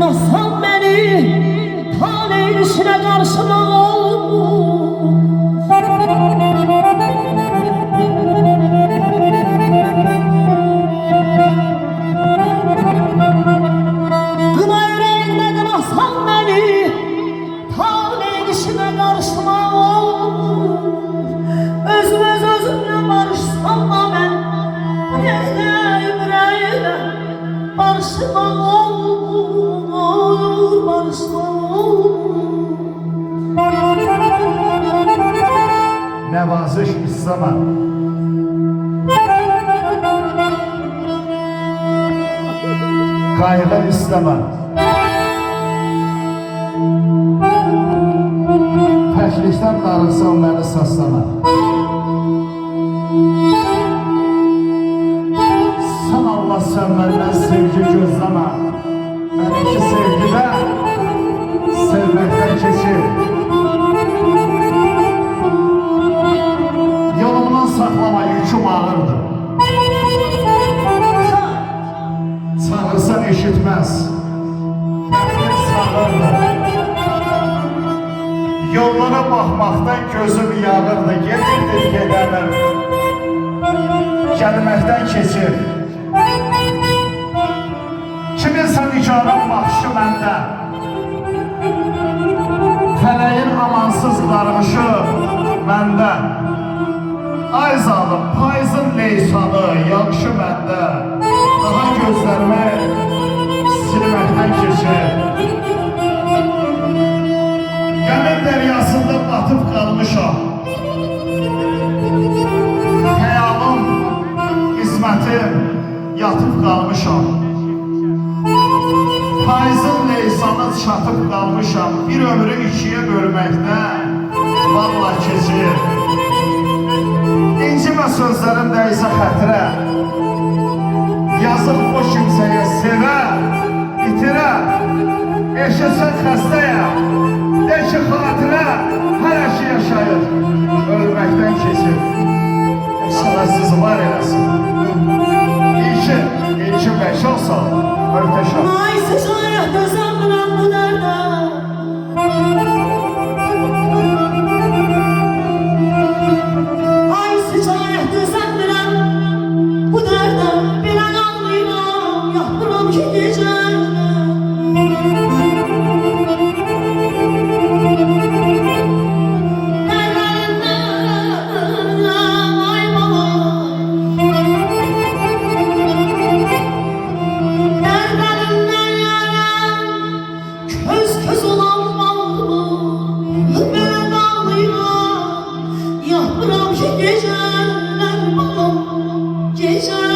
Kınarsan beni taleyin işine karşıma Kına yüreğinde kınarsan beni taleyin işine karşıma Özümle barışsam da ben yüreğine barışma Nevaziş isteme. Kaygı isteme. Təklikdən darılsan məni səsleme. Sən Allah sən məndən sevgi gözləmə. Mənimki sevgidə sevməkdən keçir. Yolundan saxlama, yüküm ağırdır. Çağırsan eşitməz. Qəlbim sağırdır. Yollara baxmaqdan gözüm yağırdı. Gedirdir, gedəmir. Gəlməkdən keçir. Kiminsə nigarın baxışı məndə. Fələyin amansız qarmışı məndə. Ay zalım, payızın leysanı, yağışı məndə. Daha gözlərimi silməkdən keçir. Qəmin dəryasında batıb qalmışam. Xəyalım, qismətim yatıb qalmışam. Payızın leysanı çatıb qalmışam. Bir ömrü ikiyə bölməkdən vallahi keçir. İncimə sözlərim dəysə xətrə. Yazıq o kimsəyə sevə, itirə. Eşitsən xəstəyə, de ki xatirə hələ ki yaşayır. Ölməkdən keçir. Allah sizi var eləsin. İlki beş olsa, möhtəşəm. Ay sıcaya dözəmirəm bu dərdə Ay sıcaya dözəmirəm bu dərdə Belə qalmayıram, yapıram ki gecəni Geceler balım, geceler